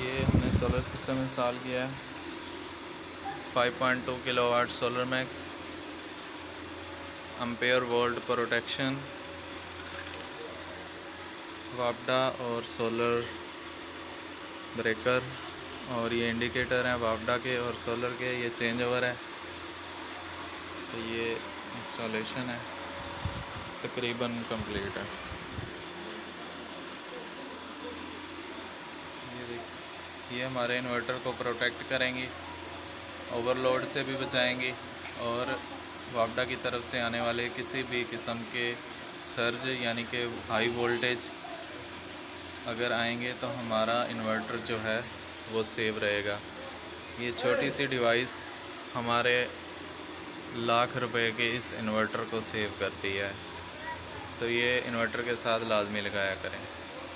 ये हमने solar system install किया है 5.2 kilowatt solar max, ampere volt protection, वापडा और सोलर ब्रेकर, और ये इंडिकेटर हैं वापडा के और सोलर के, ये चेंज ओवर है। तो ये इंस्टॉलेशन है तकरीबन कंप्लीट है। ये हमारे इन्वर्टर को प्रोटेक्ट करेंगी, ओवरलोड से भी बचाएंगी, और वापडा की तरफ से आने वाले किसी भी किस्म के सर्ज यानी कि हाई वोल्टेज अगर आएंगे तो हमारा इन्वर्टर जो है वो सेव रहेगा। ये छोटी सी डिवाइस हमारे लाख रुपए के इस इन्वर्टर को सेव करती है। तो ये इन्वर्टर के साथ लाजमी लगाया करें।